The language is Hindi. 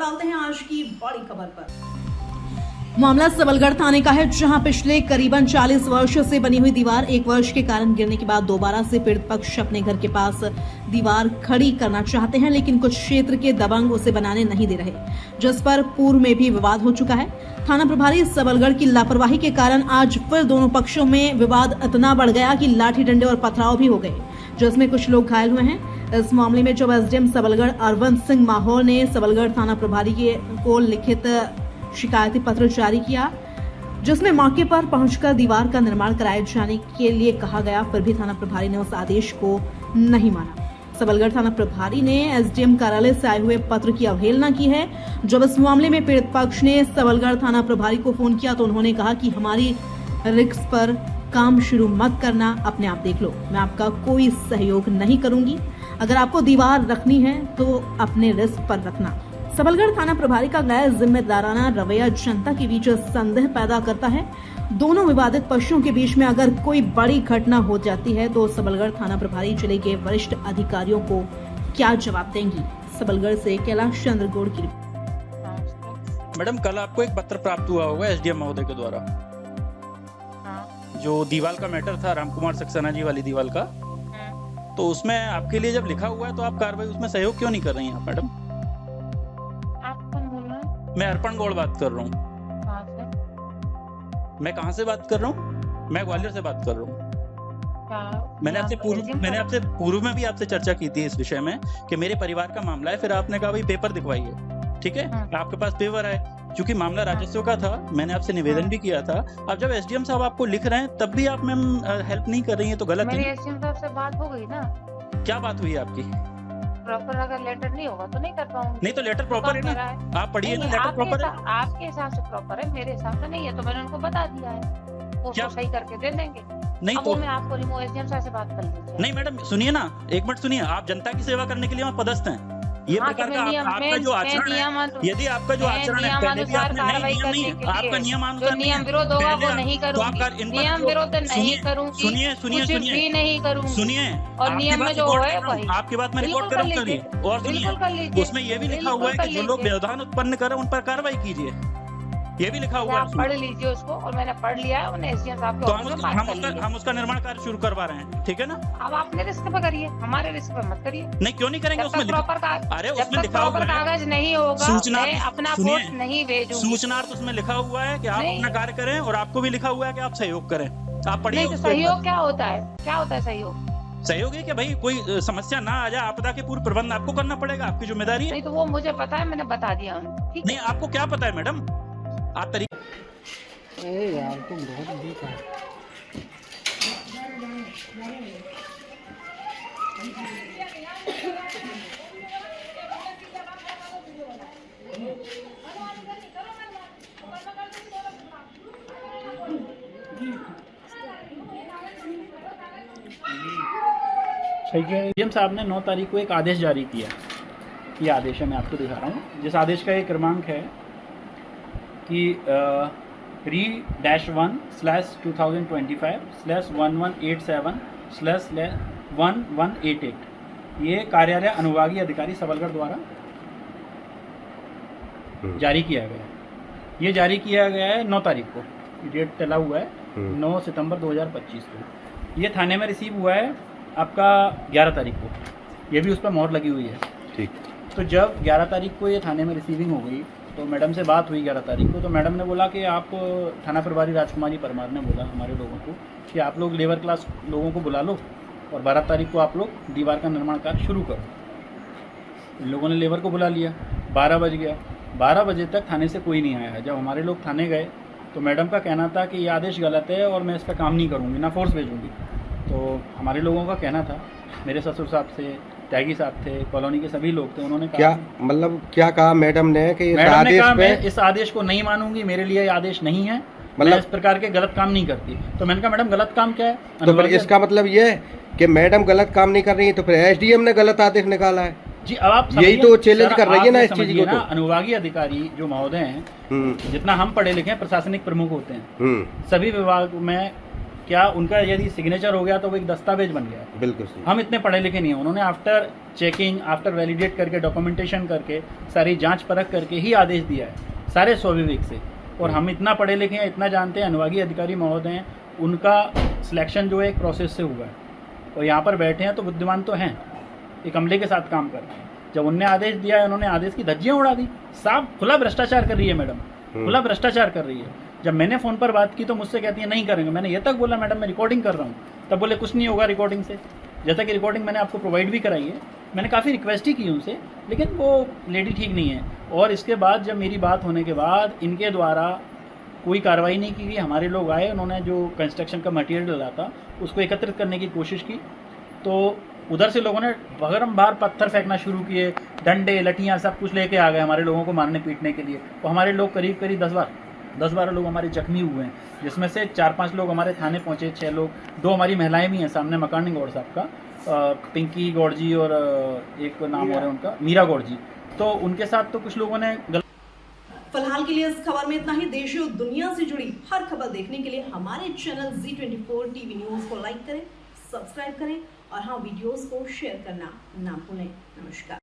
डालते हैं आज की बड़ी खबर पर। मामला सबलगढ़ थाने का है, जहां पिछले करीबन 40 वर्षों से बनी हुई दीवार 1 वर्ष के कारण गिरने के बाद दोबारा से पीड़ित पक्ष अपने घर के पास दीवार खड़ी करना चाहते हैं, लेकिन कुछ क्षेत्र के दबंग उसे बनाने नहीं दे रहे, जिस पर पूर्व में भी विवाद हो चुका है। थाना प्रभारी सबलगढ़ की लापरवाही के कारण आज फिर दोनों पक्षों में विवाद इतना बढ़ गया कि लाठी डंडे और पथराव भी हो गए, जिसमें कुछ लोग घायल हुए हैं। इस मामले में जब एसडीएम सबलगढ़ अरविंद सिंह माहौर ने सबलगढ़ थाना प्रभारी को लिखित शिकायती पत्र जारी किया, जिसमें मौके पर पहुंचकर दीवार का निर्माण कराए जाने के लिए कहा गया, फिर भी थाना प्रभारी ने उस आदेश को नहीं माना। सबलगढ़ थाना प्रभारी ने एसडीएम कार्यालय से आए हुए पत्र की अवहेलना की है। जब इस मामले में पीड़ित पक्ष ने सबलगढ़ थाना प्रभारी को फोन किया तो उन्होंने कहा कि हमारी रिस्क पर काम शुरू मत करना, अपने आप देख लो, मैं आपका कोई सहयोग नहीं करूंगी। अगर आपको दीवार रखनी है तो अपने रिस्क पर रखना। सबलगढ़ थाना प्रभारी का गैर जिम्मेदाराना रवैया जनता के बीच संदेह पैदा करता है। दोनों विवादित पक्षों के बीच में अगर कोई बड़ी घटना हो जाती है तो सबलगढ़ थाना प्रभारी जिले के वरिष्ठ अधिकारियों को क्या जवाब देंगी। सबलगढ़ से कैलाश चंद्र गौड़ की रिपोर्ट। मैडम, कल आपको एक पत्र प्राप्त हुआ होगा एसडीएम महोदय के द्वारा। जो दीवाल का मैटर था, रामकुमार सक्सेना जी वाली दीवाल का, तो उसमें आपके लिए जब लिखा हुआ है तो आप कार्रवाई उसमें सहयोग क्यों नहीं कर रही हैं मैडम? आप कौन बोल रहे हैं? मैं अर्पण गौड़ बात कर रहा हूँ। कहाँ से? मैं कहाँ से बात कर रहा हूँ? मैं ग्वालियर से बात कर रहा हूँ। मैंने आपसे पूर्व में भी आपसे चर्चा की थी इस विषय में कि मेरे परिवार का मामला है, फिर आपने कहा भाई पेपर दिखवाइए, ठीक है, आपके पास पेपर है। क्योंकि मामला राजस्व का था, मैंने आपसे निवेदन भी किया था। अब जब एसडीएम साहब आपको लिख रहे हैं तब भी आप मैम हेल्प नहीं कर रही हैं तो गलत है। मेरी एसडीएम साहब से बात हो गई ना। क्या बात हुई है आपकी? प्रॉपर अगर लेटर नहीं होगा तो नहीं कर पाऊंगी। नहीं तो लेटर प्रॉपर है ना, आप पढ़िए ना, लेटर प्रॉपर है। आपके हिसाब से प्रॉपर है, मेरे हिसाब से नहीं है, तो मैंने उनको बता दिया है, वो क्या सही करके दे देंगे। नहीं तो मैं आपको रिमो एसडीएम साहब से बात कर लीजिए। नहीं मैडम सुनिए ना, एक मिनट सुनिए, आप जनता की सेवा करने के लिए वहाँ पदस्थ हैं। ये प्रकार का आपका जो आचरण है, यदि आपका जो आचरण है पहले भी आपने आपका नियमानुसार नियम विरोध होगा वो नहीं करूंगी, नियम विरोध नहीं करूंगी, सुनिए नहीं करूंगी, सुनिए, और नियम में जो है वही आपकी बात में रिकॉर्ड कर रहा हूँ। और सुनिए, उसमें ये भी लिखा हुआ है कि जो लोग व्यवधान उत्पन्न करें उन पर कार्रवाई कीजिए, ये भी लिखा हुआ है। पढ़ लीजिए उसको, और मैंने पढ़ लिया है, उन्हें एसडीएम साहब के ऑफिस में बात कर ली है। हम उसका निर्माण कार्य शुरू करवा रहे हैं, ठीक है ना। अब आपने रिस्क पे करिए, हमारे रिस्क पे मत करिए। नहीं क्यों नहीं करेंगे? उसमें प्रॉपर कागज नहीं होगा, मैं अपना वोट नहीं भेजूंगी। सूचनार्थ उसमें लिखा हुआ है कि आप अपना कार्य करें, और आपको भी लिखा हुआ है कि आप सहयोग करें। आप पढ़िए। तो सहयोग क्या होता है? क्या होता है सहयोग? सहयोग है कि भाई कोई समस्या ना आ जाए, आपदा के पूर्व प्रबंध आपको करना पड़ेगा, आपकी जिम्मेदारी है। नहीं तो वो मुझे पता है, मैंने बता दिया उनको। नहीं आपको क्या पता है मैडम? आप तरीके यार तुम बहुत ठीक है। एसडीएम साहब ने 9 तारीख को एक आदेश जारी किया। ये आदेश है, मैं आपको दिखा रहा हूँ। जिस आदेश का एक क्रमांक है कि Re-1/2025/1187/1188 ये कार्यालय अनुभागीय अधिकारी सबलगढ़ द्वारा जारी किया गया है। ये जारी किया गया है 9 तारीख को, डेट टला हुआ है 9 सितंबर 2025 को। ये थाने में रिसीव हुआ है आपका 11 तारीख को, ये भी उस पर मोहर लगी हुई है। ठीक। तो जब 11 तारीख को ये थाने में रिसीविंग हो गई तो मैडम से बात हुई 11 तारीख को, तो मैडम ने बोला कि आप, थाना प्रभारी राजकुमारी परमार ने बोला हमारे लोगों को कि आप लोग लेबर क्लास लोगों को बुला लो और 12 तारीख को आप लोग दीवार का निर्माण कार्य शुरू करो। इन लोगों ने लेबर को बुला लिया, 12 बज गया, 12 बजे तक थाने से कोई नहीं आया। जब हमारे लोग थाने गए तो मैडम का कहना था कि ये आदेश गलत है और मैं इस पर काम नहीं करूँगी, ना फोर्स भेजूँगी। तो हमारे लोगों का कहना था, मेरे ससुर साहब से, त्यागी साहब थे, कॉलोनी के सभी लोग थे, उन्होंने कहा, क्या मतलब क्या कहा मैडम ने कि इस मैडम आदेश ने कहा पे मैं इस आदेश को नहीं मानूंगी, मेरे लिए ये आदेश नहीं है, मतलब इस प्रकार के गलत काम नहीं करती। तो मैंने कहा मैडम गलत काम क्या है? तो फिर इसका मतलब ये है कि मैडम गलत काम नहीं कर रही है, तो फिर एसडीएम ने गलत आदेश निकाला है जी। अब आप यही तो चैलेंज कर रही है ना इस चीज को। तो अनुभागीय अधिकारी जो महोदय हैं, जितना हम पढ़े लिखे हैं, प्रशासनिक प्रमुख होते हैं, सभी विभाग में क्या उनका यदि सिग्नेचर हो गया तो वो एक दस्तावेज बन गया है। बिल्कुल सही। हम इतने पढ़े लिखे नहीं हैं, उन्होंने आफ्टर चेकिंग, आफ्टर वैलिडेट करके, डॉक्यूमेंटेशन करके, सारी जांच परख करके ही आदेश दिया है, सारे स्वाभाविक से। और हम इतना पढ़े लिखे हैं, इतना जानते हैं, अनुभागीय अधिकारी महोदय हैं, उनका सिलेक्शन जो है एक प्रोसेस से हुआ है और यहाँ पर बैठे हैं तो बुद्धिमान तो हैं, एक अमले के साथ काम कर रहे हैं। जब उनने आदेश दिया है, उन्होंने आदेश की धज्जियाँ उड़ा दी। साफ खुला भ्रष्टाचार कर रही है मैडम, खुला भ्रष्टाचार कर रही है। जब मैंने फ़ोन पर बात की तो मुझसे कहती है नहीं करेंगे। मैंने ये तक बोला मैडम मैं रिकॉर्डिंग कर रहा हूँ, तब बोले कुछ नहीं होगा रिकॉर्डिंग से। जैसा कि रिकॉर्डिंग मैंने आपको प्रोवाइड भी कराई है, मैंने काफ़ी रिक्वेस्ट ही की उनसे, लेकिन वो लेडी ठीक नहीं है। और इसके बाद जब मेरी बात होने के बाद इनके द्वारा कोई कार्रवाई नहीं की गई। हमारे लोग आए, उन्होंने जो कंस्ट्रक्शन का मटेरियल डाला था उसको एकत्रित करने की कोशिश की, तो उधर से लोगों ने बार पत्थर फेंकना शुरू किए, डंडे लठियाँ सब कुछ लेके आ गए हमारे लोगों को मारने पीटने के लिए। तो हमारे लोग करीब 10-12 लोग हमारे जख्मी हुए हैं, जिसमें से 4-5 लोग हमारे थाने पहुँचे, 6 लोग, 2 हमारी महिलाएं भी हैं सामने, मकानी गौड़ साहब का, पिंकी गौड़ जी और एक नाम और है उनका मीरा गौड़ जी। तो उनके साथ तो कुछ लोगों ने फिलहाल के लिए इस खबर में इतना ही। देश और दुनिया से जुड़ी हर खबर देखने के लिए हमारे चैनल Z24 टीवी न्यूज को लाइक करें, सब्सक्राइब करें और हाँ, वीडियोस को शेयर करना ना भूलें। नमस्कार।